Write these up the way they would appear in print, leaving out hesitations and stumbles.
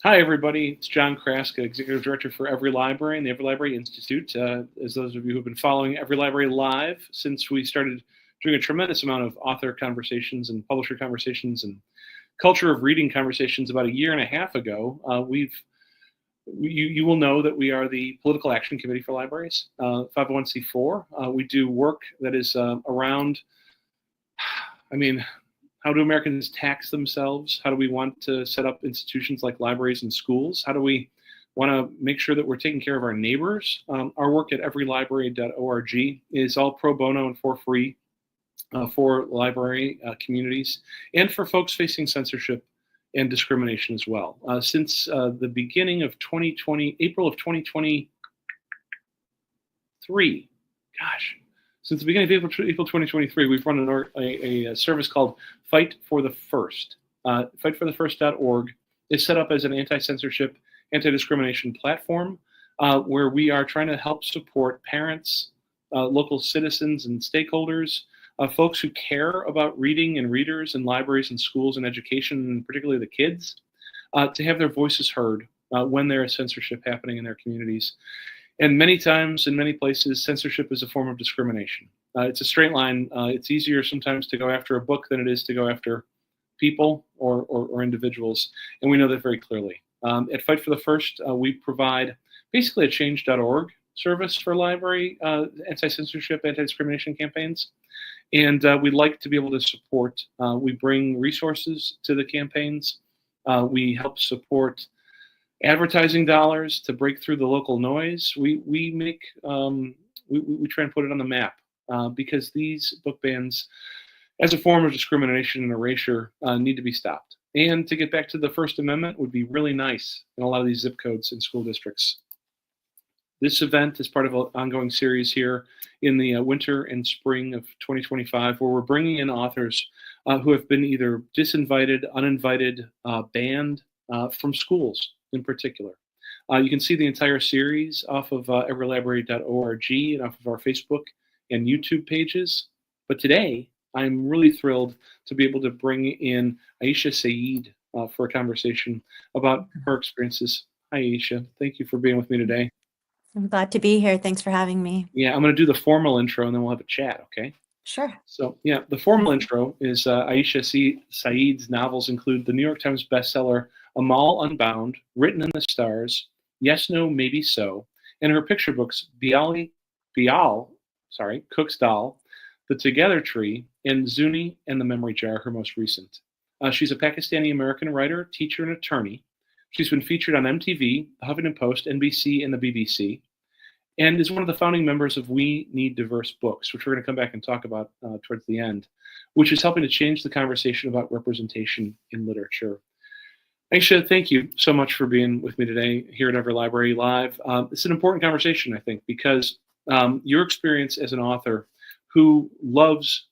Hi, everybody. It's John Kraska, Executive Director for Every Library and the Every Library Institute. As those of you who have been following Every Library Live since we started doing a tremendous amount of author conversations and publisher conversations and culture of reading conversations about a year and a half ago, you will know that we are the Political Action Committee for Libraries, 501c4. We do work that is around, how do Americans tax themselves? How do we want to set up institutions like libraries and schools? How do we want to make sure that we're taking care of our neighbors? Our work at everylibrary.org is all pro bono and for free for library communities and for folks facing censorship and discrimination as well. Since the beginning of 2020, April of 2023, since the beginning of April 2023, we've run a service called Fight for the First. Fightforthefirst.org is set up as an anti-censorship, anti-discrimination platform where we are trying to help support parents, local citizens and stakeholders, folks who care about reading and readers and libraries and schools and education, and particularly the kids, to have their voices heard when there is censorship happening in their communities. And many times, in many places, censorship is a form of discrimination. It's a straight line. It's easier sometimes to go after a book than it is to go after people or individuals, and we know that very clearly. At Fight for the First, we provide basically a change.org service for library anti-censorship, anti-discrimination campaigns, and we'd like to be able to support. We bring resources to the campaigns. We help support advertising dollars to break through the local noise. We try and put it on the map because these book bans, as a form of discrimination and erasure, need to be stopped. And to get back to the First Amendment would be really nice in a lot of these zip codes and school districts. This event is part of an ongoing series here in the winter and spring of 2025, where we're bringing in authors who have been either disinvited, uninvited, banned from schools in particular. You can see the entire series off of everylibrary.org and off of our Facebook and YouTube pages. But today, I'm really thrilled to be able to bring in Aisha Saeed for a conversation about her experiences. Hi, Aisha. Thank you for being with me today. I'm glad to be here. Thanks for having me. Yeah, I'm going to do the formal intro and then we'll have a chat, okay? Sure. So, yeah, the formal intro is Aisha Saeed's novels include the New York Times bestseller Amal Unbound, Written in the Stars, Yes, No, Maybe So, and her picture books Cook's Doll, The Together Tree, and Zuni and the Memory Jar, her most recent. She's a Pakistani American writer, teacher, and attorney. She's been featured on MTV, The Huffington Post, NBC, and the BBC, and is one of the founding members of We Need Diverse Books, which we're going to come back and talk about towards the end, which is helping to change the conversation about representation in literature. Aisha, thank you so much for being with me today here at Every Library Live. It's an important conversation, I think, because your experience as an author who loves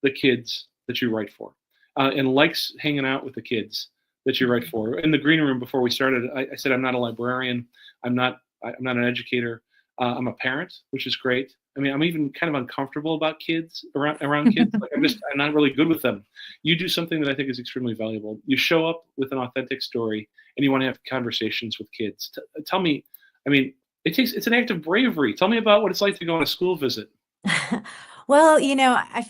the kids that you write for and likes hanging out with the kids that you write for. In the green room before we started, I said I'm not a librarian, I'm not an educator. I'm a parent, which is great. I mean, I'm even kind of uncomfortable about kids around kids. Like I'm not really good with them. You do something that I think is extremely valuable. You show up with an authentic story, and you want to have conversations with kids. Tell me, I mean, it's an act of bravery. Tell me about what it's like to go on a school visit. Well,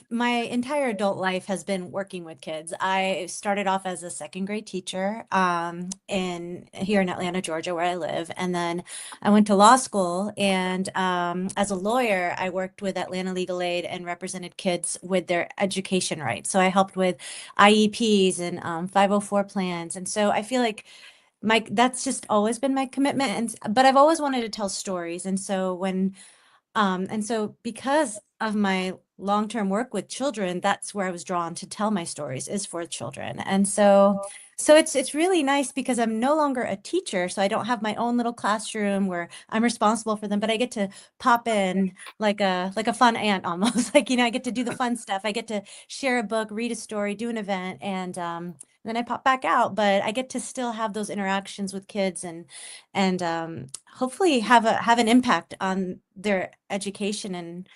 my entire adult life has been working with kids. I started off as a second grade teacher here in Atlanta, Georgia, where I live. And then I went to law school. And as a lawyer, I worked with Atlanta Legal Aid and represented kids with their education rights. So I helped with IEPs and 504 plans. And so I feel like that's just always been my commitment. But I've always wanted to tell stories. And so because of my long-term work with children, that's where I was drawn to tell my stories, is for children. And so it's really nice because I'm no longer a teacher, so I don't have my own little classroom where I'm responsible for them, but I get to pop in like a fun aunt almost. I get to do the fun stuff. I get to share a book, read a story, do an event, and then I pop back out. But I get to still have those interactions with kids and hopefully have an impact on their education and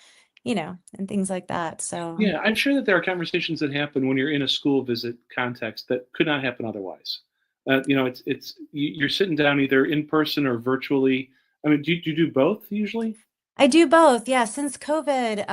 things like that. So Yeah, I'm sure that there are conversations that happen when you're in a school visit context that could not happen otherwise. You're sitting down either in person or virtually. I mean, do you do both usually? I do both. Yeah, since COVID,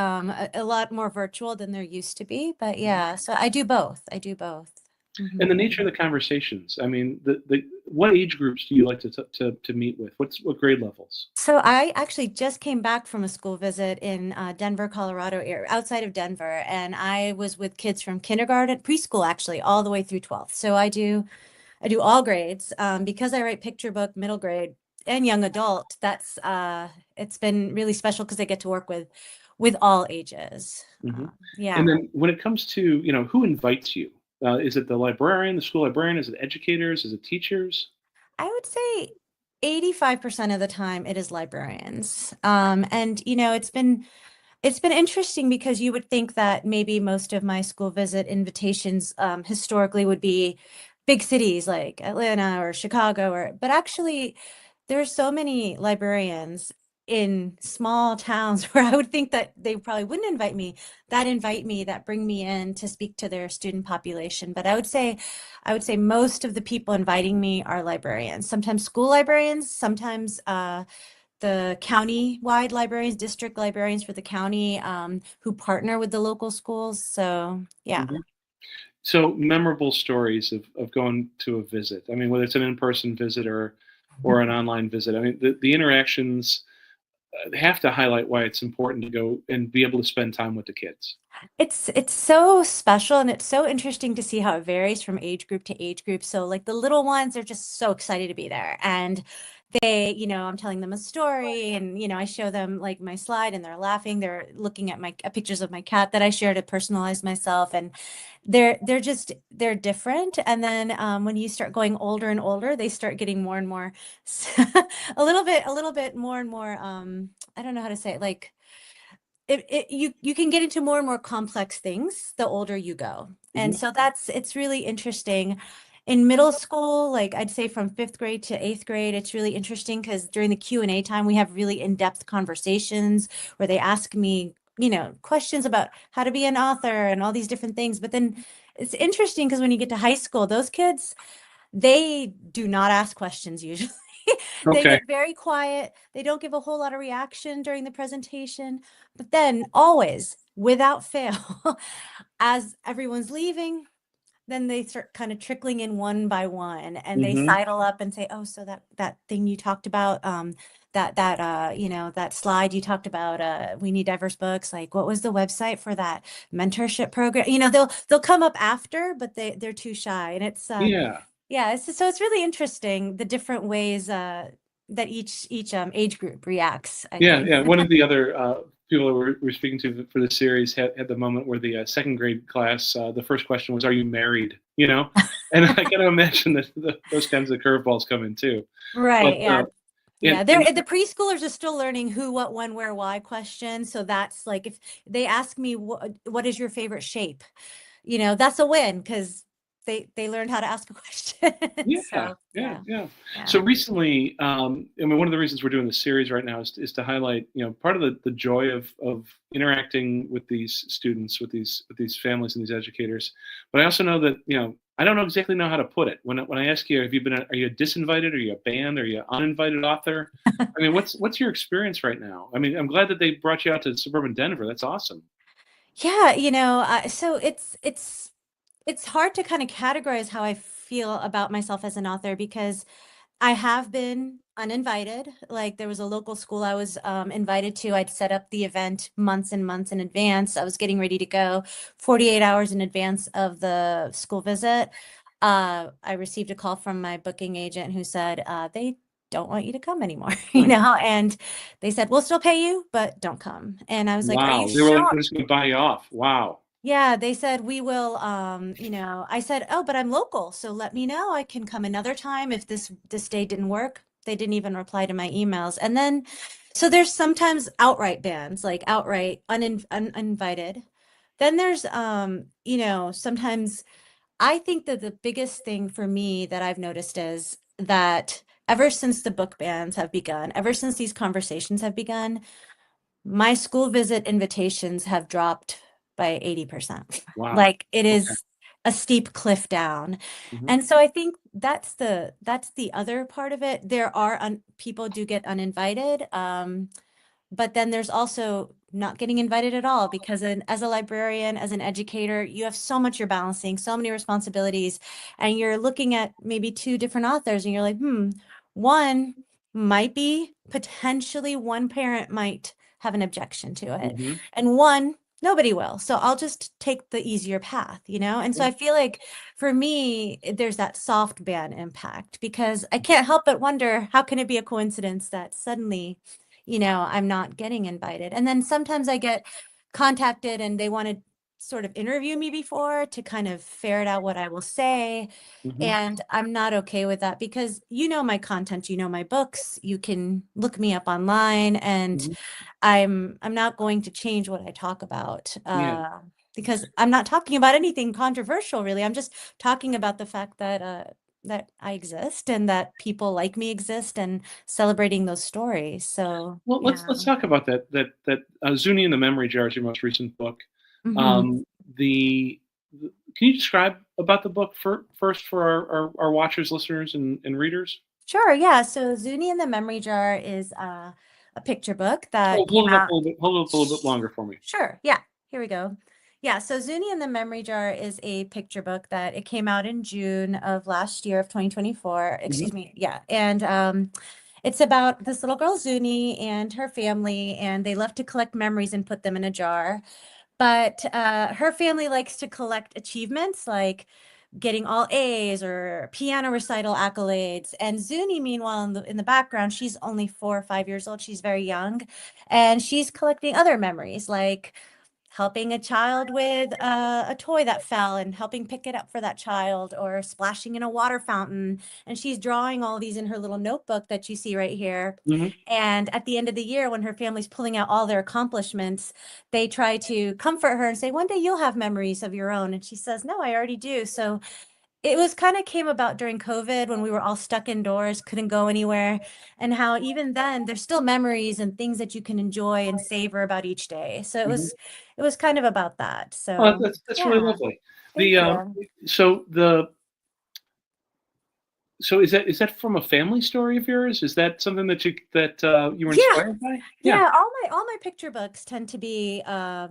a lot more virtual than there used to be. But Mhm. yeah, so I do both. I do both. And the Mhm. nature of the conversations. I mean, the what age groups do you like to meet with? What grade levels? So I actually just came back from a school visit in Denver, Colorado, area, outside of Denver, and I was with kids from kindergarten, preschool, actually, all the way through 12th. So I do all grades because I write picture book, middle grade, and young adult. It's been really special because I get to work with all ages. Hmm. And Yeah. then when it comes to, who invites you? Is it the librarian, the school librarian? Is it educators? Is it teachers? I would say 85% of the time it is librarians. And it's been interesting because you would think that maybe most of my school visit invitations historically would be big cities like Atlanta or Chicago, but actually there's so many librarians in small towns where I would think that they probably wouldn't invite me, that bring me in to speak to their student population. But I would say most of the people inviting me are librarians, sometimes school librarians, sometimes the county-wide librarians, district librarians for the county, who partner with the local schools. So yeah. Hmm. So memorable stories of going to a visit. I mean, whether it's an in-person visit or an online visit. I mean, the interactions have to highlight why it's important to go and be able to spend time with the kids. It's so special and it's so interesting to see how it varies from age group to age group. So like the little ones are just so excited to be there. And I'm telling them a story and I show them like my slide and they're laughing. They're looking at my pictures of my cat that I share to personalize myself. And they're different. And then when you start going older and older, they start getting more and more a little bit more and more I don't know how to say it, like you can get into more and more complex things the older you go. And Hmm. so it's really interesting. In middle school, like I'd say from fifth grade to eighth grade, it's really interesting because during the Q&A time, we have really in-depth conversations where they ask me, questions about how to be an author and all these different things. But then it's interesting because when you get to high school, those kids, they do not ask questions usually. They Okay. get very quiet. They don't give a whole lot of reaction during the presentation. But then always, without fail, as everyone's leaving, then they start kind of trickling in one by one and they Hmm. sidle up and say, "Oh, so that thing you talked about, that slide you talked about, we need diverse books. Like, what was the website for that mentorship program?" They'll come up after, but they're too shy. And Yeah. yeah, so it's really interesting the different ways that each age group reacts, I Yeah, think. yeah. One of the other people that we're speaking to for the series had the moment where the second grade class, the first question was, "Are you married?" And I can imagine that those kinds of curveballs come in too. But Right, yeah. Yeah, and the preschoolers are still learning who, what, when, where, why questions. So that's like if they ask me what is your favorite shape, that's a win because they learned how to ask a question. yeah, So yeah, yeah, yeah. So yeah. recently, I mean, one of the reasons we're doing this series right now is to highlight, part of the joy of interacting with these students, with these families and these educators. But I also know that, I don't exactly know how to put it. When I ask you, are you a disinvited? Are you a banned? Are you an uninvited author? I mean, what's your experience right now? I mean, I'm glad that they brought you out to suburban Denver. That's awesome. Yeah, so it's hard to kind of categorize how I feel about myself as an author because I have been uninvited. Like there was a local school I was invited to. I'd set up the event months and months in advance. I was getting ready to go 48 hours in advance of the school visit. I received a call from my booking agent who said they don't want you to come anymore, Hmm. and they said, we'll still pay you, but don't come. And I was like, are you Wow. They were like, sure? we're just going to buy you off. Wow. Yeah, they said we will, I said, "Oh, but I'm local, so let me know. I can come another time if this day didn't work." They didn't even reply to my emails. And then so there's sometimes outright bans, like outright uninvited. Then there's sometimes I think that the biggest thing for me that I've noticed is that ever since the book bans have begun, ever since these conversations have begun, my school visit invitations have dropped by 80%. Wow. Like it Okay. is, a steep cliff down. Mhm. And so I think that's the other part of it. There are people do get uninvited. But then there's also not getting invited at all because as a librarian, as an educator, you have so much you're balancing, so many responsibilities, and you're looking at maybe two different authors and you're like, one might be potentially one parent might have an objection to it, Mhm. and one nobody will. So I'll just take the easier path, you know? And so Yeah. I feel like for me, there's that soft ban impact because I can't help but wonder how can it be a coincidence that suddenly I'm not getting invited. And then sometimes I get contacted and they want to sort of interview me before to kind of ferret out what I will say. Mhm. And I'm not okay with that because my content, my books, you can look me up online and Mhm. I'm not going to change what I talk about Yeah. because I'm not talking about anything controversial, really. I'm just talking about the fact that I exist and that people like me exist and celebrating those stories. So, Well, yeah. let's talk about that Zuni and the Memory Jar is your most recent book. hmm Um, the can you describe about the book first for our watchers, listeners, and readers? Sure. Yeah. So, Zuni and the Memory Jar is a picture book that Hold came it up out. a little bit. Hold it up a little bit longer for me. Sure. Yeah. Here we go. Yeah. So Zuni and the Memory Jar is a picture book that it came out in June of last year of 2024. Mhm. Excuse me. Yeah. And it's about this little girl, Zuni, and her family, and they love to collect memories and put them in a jar. But her family likes to collect achievements like getting all A's or piano recital accolades. And Zuni, meanwhile, in the background, she's only 4 or 5 years old. She's very young, and she's collecting other memories like helping a child with a toy that fell and helping pick it up for that child, or splashing in a water fountain. And she's drawing all these in her little notebook that you see right here. Mhm. And at the end of the year, when her family's pulling out all their accomplishments, they try to comfort her and say, one day you'll have memories of your own. And she says, no, I already do. So it was kind of came about during COVID when we were all stuck indoors, couldn't go anywhere, and how even then there's still memories and things that you can enjoy and savor about each day. So Mhm. it was kind of about that. Oh, So that's really yeah, lovely. The thank you. so the so is that from a family story of yours? Is that something that you were Yeah, inspired by? Yeah. yeah, all my picture books tend to be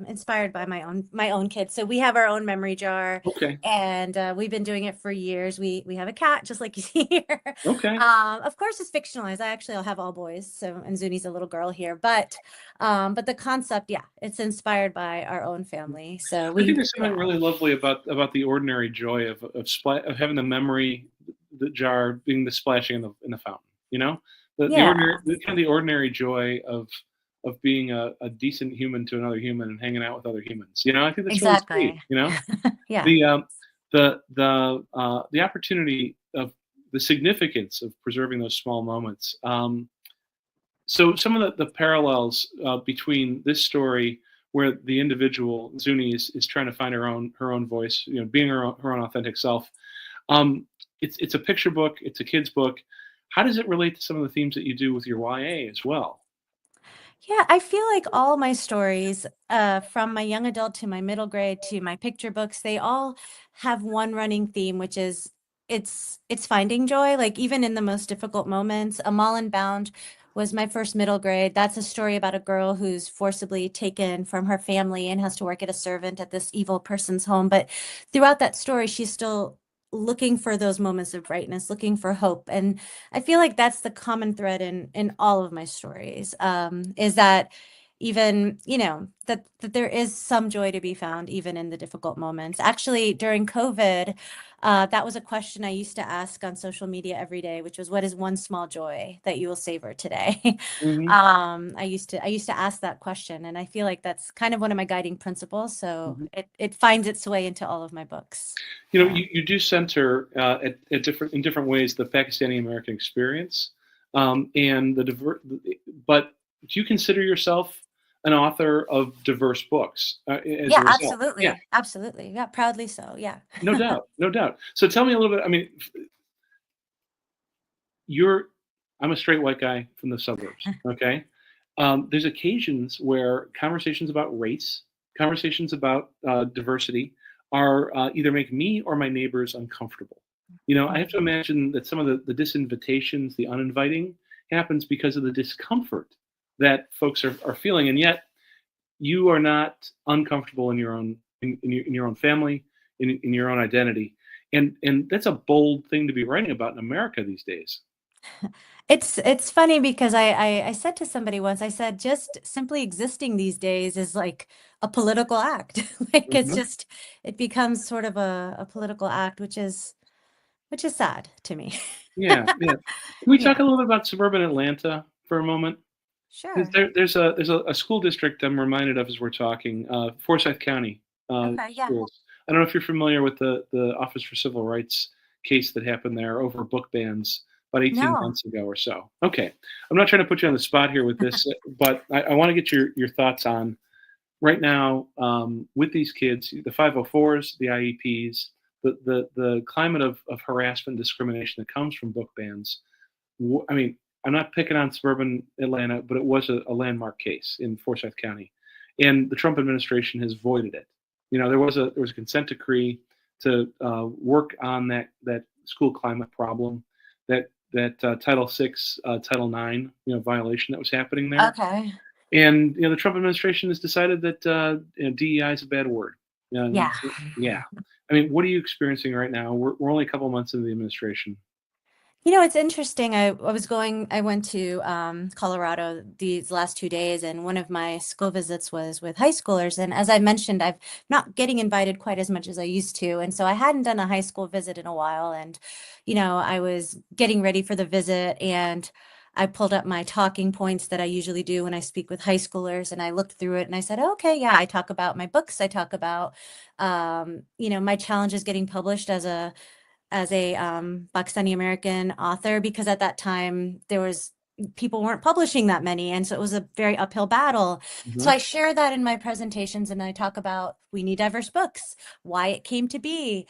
inspired by my own kids. So we have our own memory jar, Okay. and we've been doing it for years. We have a cat, just like you see here. Okay. Of course, it's fictionalized. I'll have all boys, so and Zuni's a little girl here, but the concept, yeah, it's inspired by our own family. So I think we, there's something yeah, really lovely about the ordinary joy of having the memory, the jar being the splashing in the fountain. You know, the yeah, ordinary kind of the ordinary joy of being a decent human to another human and hanging out with other humans. I think that's really sweet. exactly. Yeah, The the opportunity of the significance of preserving those small moments. So some of the parallels between this story, where the individual Zuni is trying to find her own voice, being her own authentic self. Um, it's a picture book. It's a kid's book. How does it relate to some of the themes that you do with your YA as well? yeah. I feel like all my stories, from my young adult to my middle grade to my picture books, they all have one running theme, which is it's finding joy. Like even in the most difficult moments. Amal Unbound was my first middle grade. That's a story about a girl who's forcibly taken from her family and has to work as a servant at this evil person's home. But throughout that story, she's still looking for those moments of brightness, looking for hope. And I feel like that's the common thread in all of my stories, is that even, that there is some joy to be found even in the difficult moments. Actually, during COVID, that was a question I used to ask on social media every day, which was, what is one small joy that you will savor today? Hmm. I used to ask that question, and I feel like that's kind of one of my guiding principles. So it finds its way into all of my books. Yeah. You do center in different ways the Pakistani American experience, and but do you consider yourself an author of diverse books as a Yeah, result? Yeah, absolutely. Absolutely. Yeah, proudly so. Yeah. no doubt, no doubt. So tell me a little bit. I mean, you're I'm a straight white guy from the suburbs. Okay, there's occasions where conversations about race, conversations about diversity are either make me or my neighbors uncomfortable. I have to imagine that some of the disinvitations, the uninviting, happens because of the discomfort that folks are feeling, and yet you are not uncomfortable in your own in your own family, in your own identity, and that's a bold thing to be writing about in America these days. It's funny because I said to somebody once, I said, just simply existing these days is like a political act. Like it's Mhm. just, it becomes sort of a political act, which is sad to me. Yeah, yeah. Can we talk Yeah, a little bit about suburban Atlanta for a moment? sure. There's a school district I'm reminded of as we're talking, Forsyth County Okay, yeah. schools. I don't know if you're familiar with the Office for Civil Rights case that happened there over book bans about 18 No. months ago or so. Okay, I'm not trying to put you on the spot here with this, but I want to get your thoughts on right now with these kids, the 504s, the IEPs, the climate of harassment and discrimination that comes from book bans. I mean, I'm not picking on suburban Atlanta, but it was a landmark case in Forsyth County, and the Trump administration has voided it. There was a consent decree to work on that school climate problem, that Title VI, Title IX, violation that was happening there. Okay. And the Trump administration has decided that DEI is a bad word. Yeah. Yeah, I mean, what are you experiencing right now? We're only a couple months into the administration. It's interesting. I went to Colorado these last 2 days, and one of my school visits was with high schoolers. And as I mentioned, I'm not getting invited quite as much as I used to. And so I hadn't done a high school visit in a while. And, I was getting ready for the visit, and I pulled up my talking points that I usually do when I speak with high schoolers. And I looked through it and I said, okay, yeah, I talk about my books. I talk about, my challenges getting published as a Pakistani American author, because at that time people weren't publishing that many, and so it was a very uphill battle. So Mhm. I share that in my presentations, and I talk about we need diverse books, why it came to be.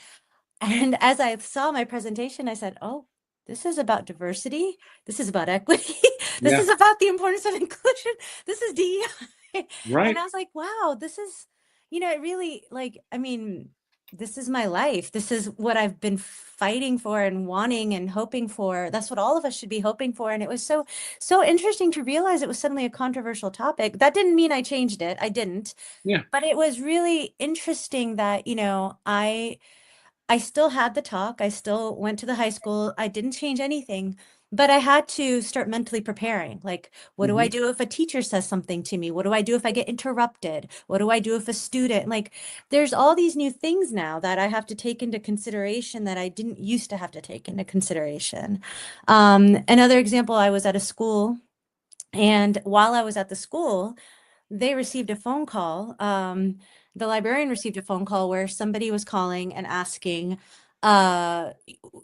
And as I saw my presentation, I said, oh, this is about diversity. This is about equity. This Yeah, is about the importance of inclusion. This is DEI. And right. I was like, wow, this is, it really, like, I mean, this is my life. This is what I've been fighting for and wanting and hoping for. That's what all of us should be hoping for. And it was so interesting to realize it was suddenly a controversial topic. That didn't mean I changed it. I didn't. Yeah. But it was really interesting that, I still had the talk. I still went to the high school. I didn't change anything, but I had to start mentally preparing. Like, what do I Mhm. do if a teacher says something to me? What do I do if I get interrupted? What do I do if a student, like, there's all these new things now that I have to take into consideration that I didn't used to have to take into consideration. Another example, I was at a school, and while I was at the school, they received a phone call. The librarian received a phone call where somebody was calling and asking, uh,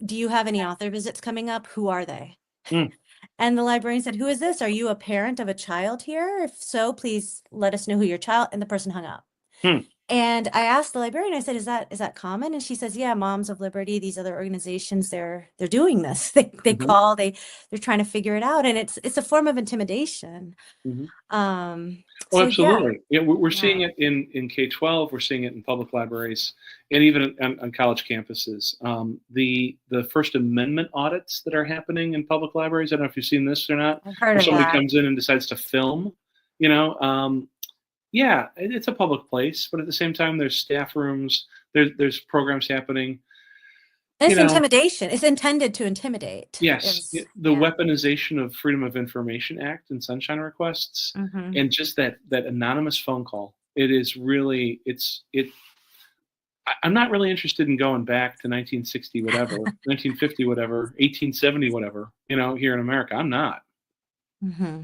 do you have any author visits coming up? Who are they? Mm. And the librarian said, who is this? Are you a parent of a child here? If so, please let us know who your child, and the person hung up. Hmm. And I asked the librarian, I said, is that common? And she says, yeah, Moms of Liberty, these other organizations, they're doing this. They Mhm. call, they're trying to figure it out. And it's a form of intimidation. Mhm. Oh, So yeah. absolutely. Yeah, we're seeing Yeah. it in K-12. We're seeing it in public libraries, and even on college campuses. The First Amendment audits that are happening in public libraries. I don't know if you've seen this or not, I've heard where of somebody that. comes in and decides to film. You know, yeah, it's a public place, but at the same time, there's staff rooms. There's programs happening. And You it's know, intimidation. It's intended to intimidate. yes, Is the yeah. weaponization of Freedom of Information Act and sunshine requests, Hmm. and just that anonymous phone call. It is really it. I'm not really interested in going back to 1960 whatever, 1950 whatever, 1870 whatever. Here in America, I'm not. Hmm.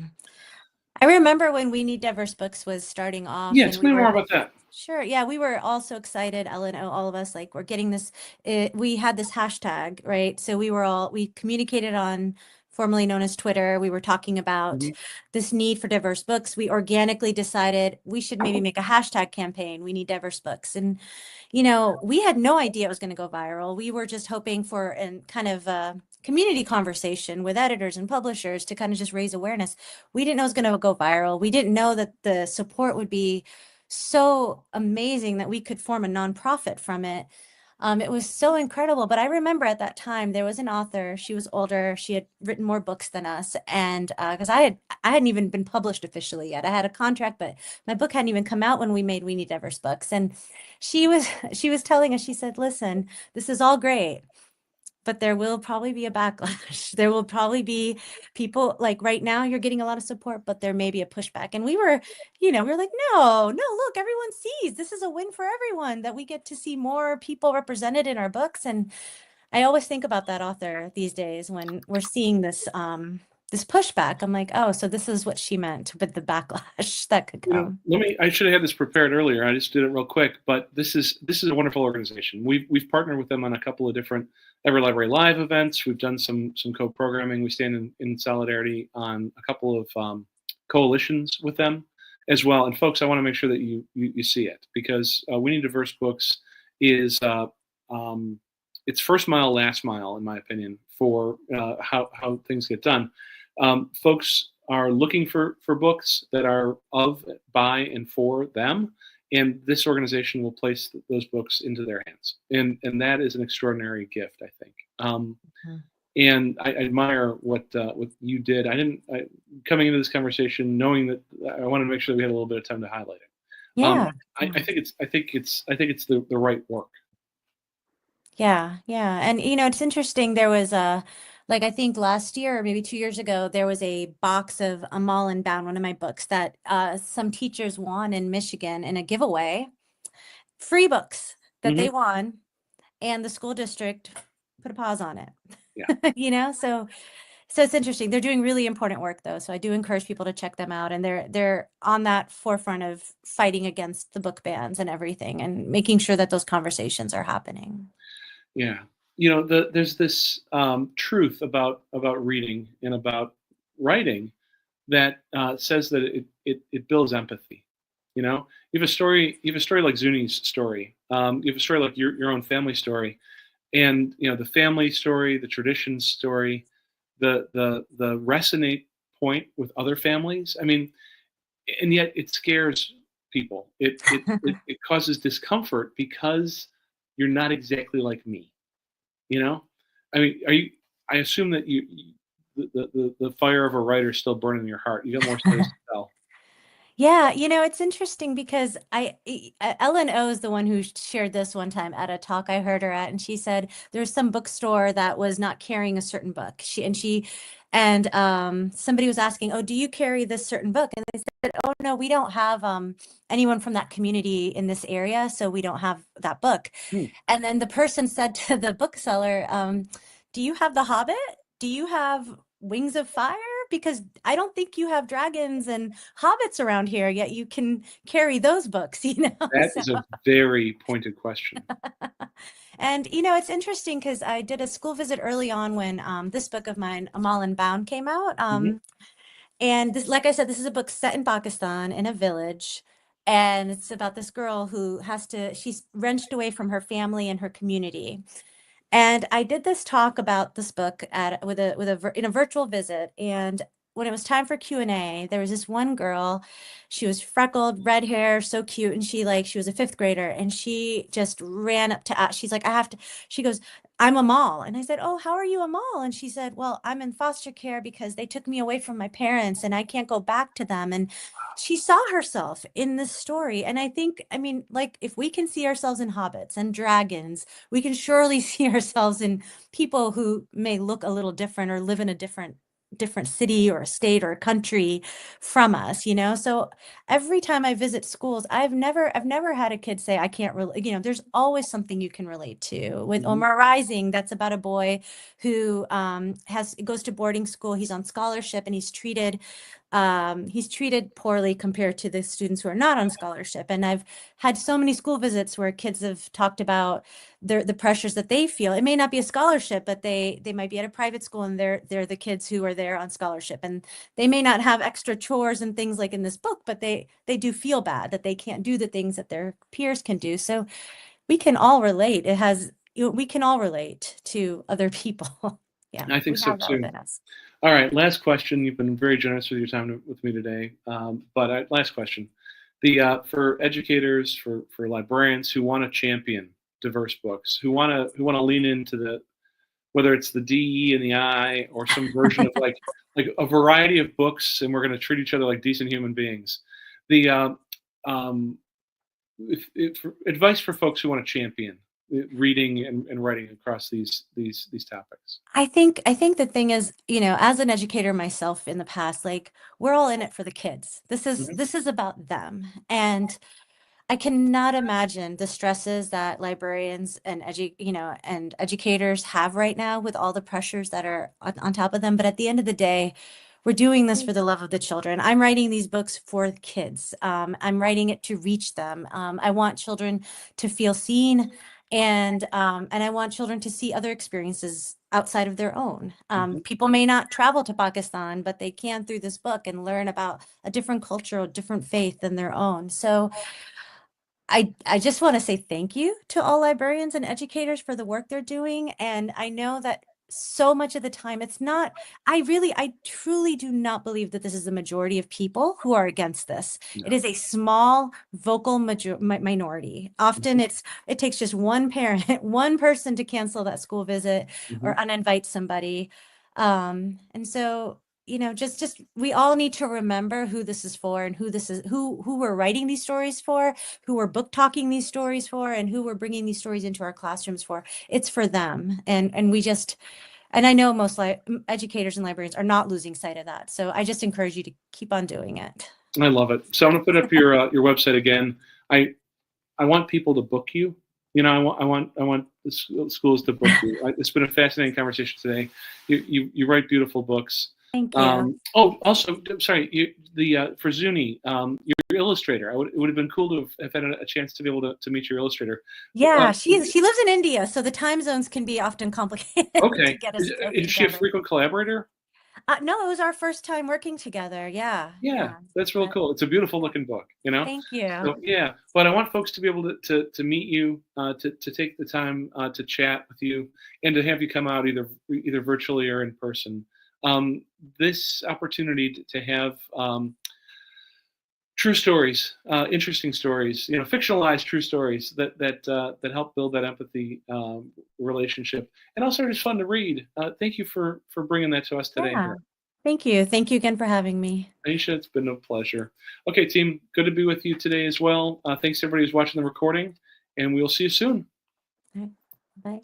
I remember when We Need Diverse Books was starting off, Yeah, and tell me more about that. sure, yeah, we were all so excited, Ellen, all of us, like we're getting this. We had this hashtag, right? So we communicated on formerly known as Twitter. We were talking about Hmm. this need for diverse books. We organically decided we should maybe make a hashtag campaign. We need diverse books, and we had no idea it was going to go viral. We were just hoping for an kind of community conversation with editors and publishers to kind of just raise awareness. We didn't know it was going to go viral. We didn't know that the support would be so amazing that we could form a nonprofit from it. It was so incredible. But I remember at that time there was an author. She was older. She had written more books than us, and because I hadn't even been published officially yet. I had a contract, but my book hadn't even come out when we made We Need Diverse books. And she was she was telling us. She said, "Listen, this is all great, but there will probably be a backlash. There will probably be people like right now you're getting a lot of support, but there may be a pushback." And we were, we were like, no, look, everyone sees this is a win for everyone that we get to see more people represented in our books. And I always think about that author these days when we're seeing this pushback. I'm like, oh, so this is what she meant with the backlash that could come. I should have had this prepared earlier. I just did it real quick, but this is a wonderful organization. We've partnered with them on a couple of different Ever Library Live events. We've done some co-programming. We stand in solidarity on a couple of coalitions with them as well. And folks, I want to make sure that you see it, because We Need Diverse Books is it's first mile, last mile, in my opinion, for how things get done. Folks are looking for books that are of, by, and for them, and this organization will place those books into their hands, and that is an extraordinary gift, I think. And I admire what you did. Coming into this conversation knowing that I wanted to make sure that we had a little bit of time to highlight it. Yeah. I think it's the right work. Yeah, yeah. And it's interesting. There was I think last year or maybe 2 years ago, there was a box of Amal Unbound, one of my books that some teachers won in Michigan in a giveaway, free books that they won, and the school district put a pause on it. Yeah. So it's interesting. They're doing really important work though. So I do encourage people to check them out. And they're on that forefront of fighting against the book bans and everything and making sure that those conversations are happening. Yeah. There's this truth about reading and about writing that says that it builds empathy. You have a story like Zuni's story. You have a story like your own family story, and the family story, the tradition story, the resonate point with other families. I mean, and yet it scares people. It causes discomfort because you're not exactly like me. I mean, I assume that the fire of a writer is still burning in your heart. You got more stories to tell. Yeah, it's interesting because Ellen O is the one who shared this one time at a talk I heard her at, and she said there's some bookstore that was not carrying a certain book. And somebody was asking, "Oh, do you carry this certain book?" And they said, "Oh no, we don't have anyone from that community in this area, so we don't have that book." And then the person said to the bookseller, "Do you have The Hobbit? Do you have Wings of Fire? Because I don't think you have dragons and hobbits around here, yet you can carry those books." That is a very pointed question. And it's interesting because I did a school visit early on when this book of mine, Amal Unbound, came out. And this, like I said, this is a book set in Pakistan in a village. And it's about this girl who she's wrenched away from her family and her community. And I did this talk about this book in a virtual visit. And when it was time for Q&A, there was this one girl. She was freckled, red hair, so cute, and she was a fifth grader, and she just ran up to us. She's like, she goes, "I'm Amal." And I said, "Oh, how are you, Amal?" And she said, "Well, I'm in foster care because they took me away from my parents and I can't go back to them." And she saw herself in this story. And I mean, like, if we can see ourselves in hobbits and dragons, we can surely see ourselves in people who may look a little different or live in a different city or a state or a country from us. So every time I visit schools, I've never had a kid say, "I can't relate." There's always something you can relate to. With Omar Rising, that's about a boy who goes to boarding school. He's on scholarship and he's treated poorly compared to the students who are not on scholarship. And I've had so many school visits where kids have talked about the pressures that they feel. It may not be a scholarship, but they might be at a private school and they're the kids who are there on scholarship, and they may not have extra chores and things like in this book, but they do feel bad that they can't do the things that their peers can do. So we can all relate. We can all relate to other people. Yeah, I think we so have that too. within us. All right, last question. You've been very generous with your time with me today. Last question. For educators, for librarians who want to champion diverse books, who want to lean into whether it's the DE and the I or some version of like a variety of books, and we're going to treat each other like decent human beings. The advice for folks who want to champion reading and writing across these topics. I think the thing is, as an educator myself in the past, like we're all in it for the kids. Mhm. This is about them. And I cannot imagine the stresses that librarians and and educators have right now with all the pressures that are on top of them. But at the end of the day, we're doing this for the love of the children. I'm writing these books for the kids. I'm writing it to reach them. I want children to feel seen, and I want children to see other experiences outside of their own. Mhm. People may not travel to Pakistan, but they can through this book and learn about a different culture, a different faith than their own. So I just want to say thank you to all librarians and educators for the work they're doing. And I know that so much of the time it's not, I truly do not believe that this is the majority of people who are against this. It No. is a small vocal minority. Often Mhm. it takes just one parent, one person to cancel that school visit or Mhm. uninvite somebody. And so just we all need to remember who this is for and who we're writing these stories for, who we're book talking these stories for, and who we're bringing these stories into our classrooms for. It's for them. And I know most educators and librarians are not losing sight of that. So I just encourage you to keep on doing it. I love it. So I'm gonna put up your website again. I want people to book you. I want the schools to book you. It's been a fascinating conversation today. You write beautiful books. Thank you. Also, I'm sorry. For Zuni, your illustrator. It would have been cool to have had a chance to be able to meet your illustrator. Yeah, she lives in India, so the time zones can be often complicated to Okay, get us both is she a together. frequent collaborator? No, it was our first time working together. Yeah, Yeah, yeah. that's real But cool. It's a beautiful yeah, looking book, thank you. So yeah, but I want folks to be able to meet you, to take the time to chat with you, and to have you come out either virtually or in person. Um, this opportunity to have true stories, interesting stories, fictionalized true stories that help build that empathy relationship, and also just fun to read. Thank you for bringing that to us today Yeah. here. Thank you. Thank you again for having me. Aisha, it's been a pleasure. Okay, team, good to be with you today as well. Thanks to everybody who's watching the recording, and we'll see you soon. All right. Bye.